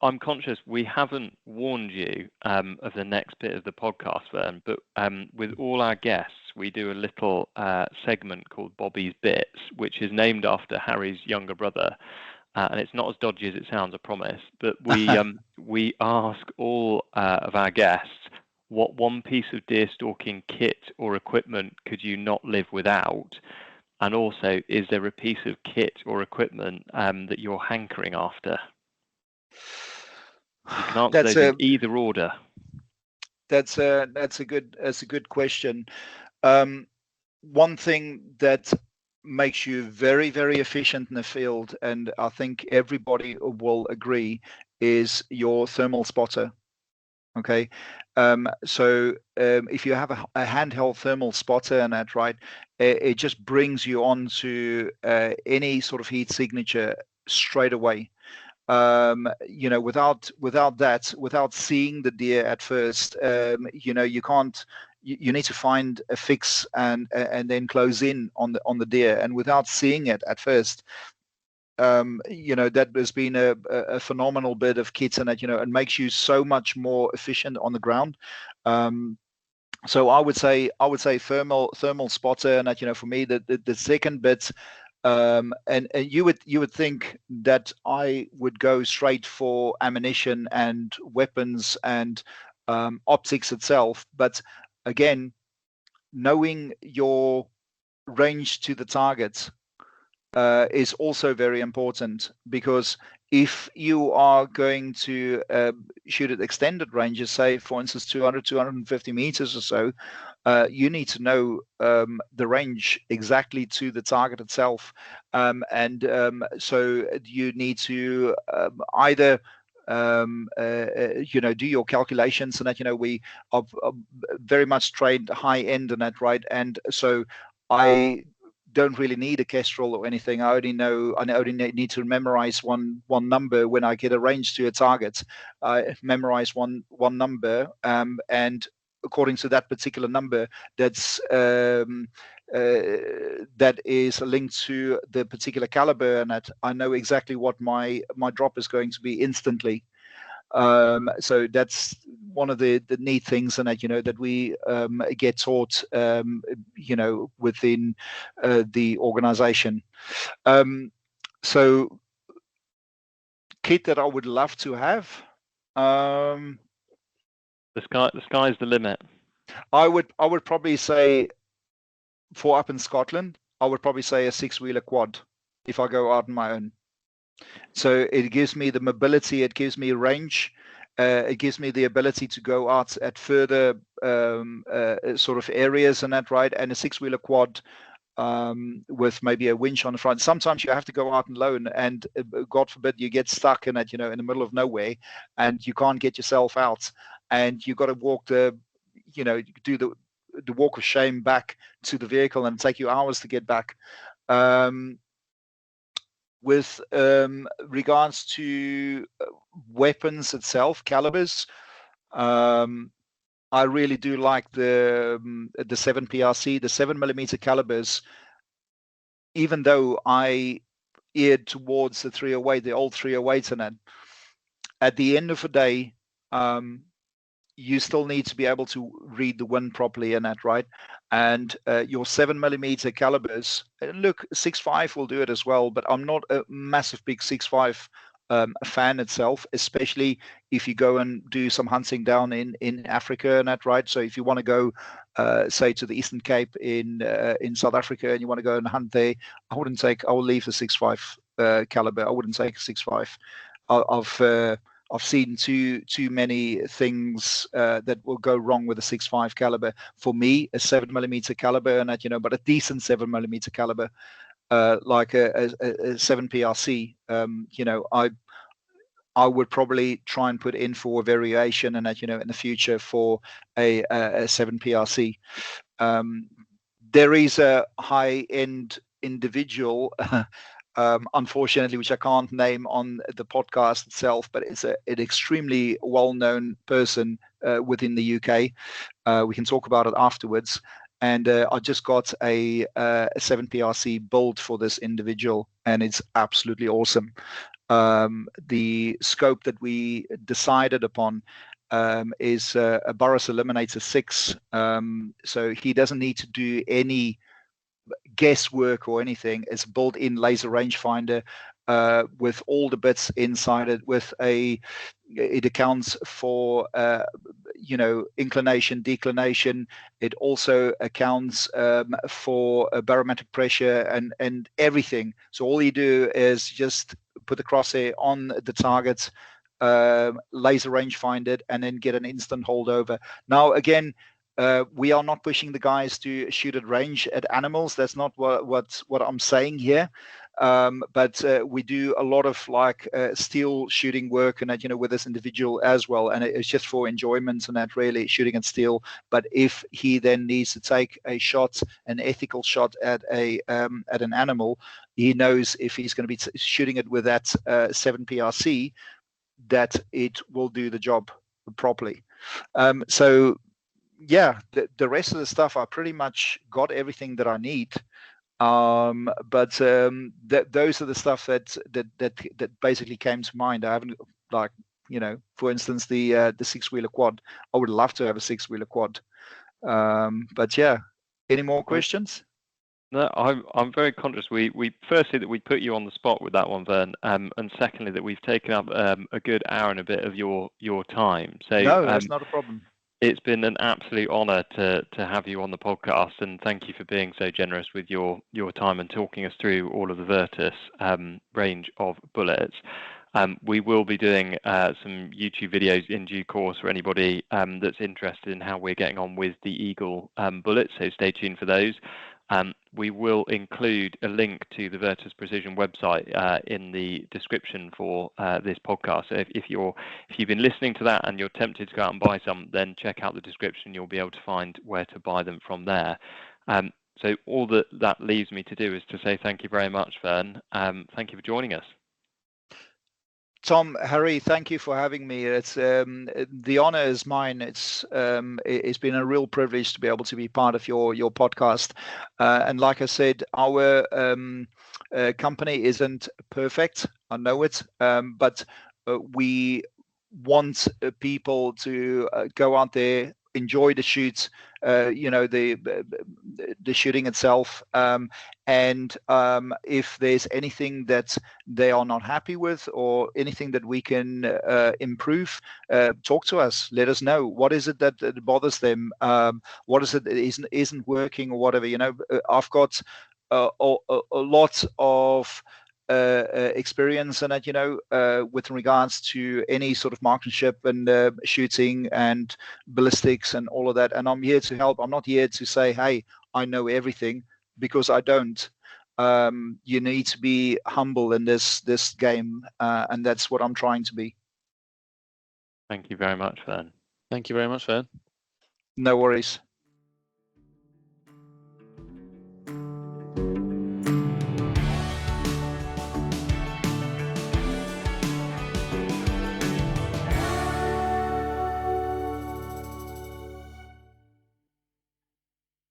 I'm conscious we haven't warned you of the next bit of the podcast, Vern, but with all our guests, we do a little segment called Bobby's Bits, which is named after Harry's younger brother. And it's not as dodgy as it sounds, I promise. But we ask all of our guests, what one piece of deer stalking kit or equipment could you not live without? And also, is there a piece of kit or equipment that you're hankering after? You can answer those in either order. That's a good question. One thing that makes you very efficient in the field, and I think everybody will agree, is your thermal spotter. Okay, so if you have a handheld thermal spotter and that, right, it just brings you on to any sort of heat signature straight away. You know, without that, without seeing the deer at first, you know, you can't. You need to find a fix and then close in on the deer, and without seeing it at first, you know, that has been a phenomenal bit of kit, and that, you know, it makes you so much more efficient on the ground. So I would say thermal spotter, and that, you know, for me, the second bit. And you would think that I would go straight for ammunition and weapons and optics itself, but again, knowing your range to the target is also very important, because if you are going to shoot at extended ranges, say for instance 250 meters or so, you need to know the range exactly to the target itself, and so you need to either you know, do your calculations, and that, you know, we are very much trained high end in that, right? And so I don't really need a Kestrel or anything. I only need to memorize one number when I get a range to a target. I memorize one number, and according to that particular number, that's that is linked to the particular caliber, and that I know exactly what my drop is going to be instantly. So that's one of the neat things, and that, you know, that we get taught, you know, within the organization. So kit that I would love to have. The sky's the limit. I would probably say, for up in Scotland, I would probably say a 6-wheeler quad if I go out on my own. So it gives me the mobility, it gives me range, it gives me the ability to go out at further sort of areas and that, right? And a 6-wheeler quad with maybe a winch on the front. Sometimes you have to go out alone, and God forbid you get stuck in it, in the middle of nowhere, and you can't get yourself out, and you got to walk do the walk of shame back to the vehicle, and take you hours to get back. With regards to weapons itself, calibers, I really do like the 7 PRC, the 7mm calibers. Even though I eared towards the 308, the old 308, and that, at the end of the day, you still need to be able to read the wind properly in that, right? And your 7mm calibers, look, 6.5 will do it as well, but I'm not a massive big 6.5 fan itself, especially if you go and do some hunting down in Africa and that, right? So if you want to go, say, to the Eastern Cape in South Africa, and you want to go and hunt there, I will leave the 6.5 caliber. I wouldn't take a 6.5. I've seen too many things that will go wrong with a 6.5 caliber. For me, a 7mm caliber, and that, but a decent 7mm caliber, like a 7 PRC, I would probably try and put in for a variation, and that, in the future, for a 7 PRC. There is a high-end individual, unfortunately, which I can't name on the podcast itself, but it's an extremely well-known person within the UK. We can talk about it afterwards. And I just got a 7 PRC build for this individual, and it's absolutely awesome. The scope that we decided upon is a Boris Eliminator 6. So he doesn't need to do any guesswork or anything. It's built-in laser rangefinder with all the bits inside it. It accounts for inclination, declination. It also accounts for barometric pressure and everything. So all you do is just put the crosshair on the target, laser rangefind it, and then get an instant holdover. Now again, we are not pushing the guys to shoot at range at animals. That's not what I'm saying here. But we do a lot of steel shooting work, and that, with this individual as well. And it's just for enjoyment, and that, really shooting at steel. But if he then needs to take a shot, an ethical shot at an animal, he knows if he's going to be shooting it with that 7 PRC, that it will do the job properly. So yeah, the rest of the stuff, I pretty much got everything that I need. But those are the stuff that basically came to mind. I haven't, for instance, the 6-wheeler quad. I would love to have a 6-wheeler quad. But yeah, any more questions? No, I'm very conscious. We firstly that we put you on the spot with that one, Vern, and secondly that we've taken up a good hour and a bit of your time. So no, that's not a problem. It's been an absolute honour to have you on the podcast, and thank you for being so generous with your time and talking us through all of the Virtus range of bullets. We will be doing some YouTube videos in due course for anybody that's interested in how we're getting on with the Eagle bullets, so stay tuned for those. We will include a link to the Virtus Precision website in the description for this podcast. So if you've been listening to that and you're tempted to go out and buy some, then check out the description. You'll be able to find where to buy them from there. So all that leaves me to do is to say thank you very much, Vern. Thank you for joining us. Tom, Harry, thank you for having me. It's the honor is mine. It's been a real privilege to be able to be part of your podcast. And like I said, our company isn't perfect. I know it, but we want people to go out there, enjoy the shoot, the shooting itself, and if there's anything that they are not happy with or anything that we can improve, talk to us. Let us know what is it that bothers them. What is it that isn't working or whatever. I've got a lot of experience in it, with regards to any sort of marksmanship and shooting and ballistics and all of that. And I'm here to help. I'm not here to say, hey, I know everything, because I don't. You need to be humble in this game, and that's what I'm trying to be. Thank you very much, Vern. Thank you very much, Vern. No worries.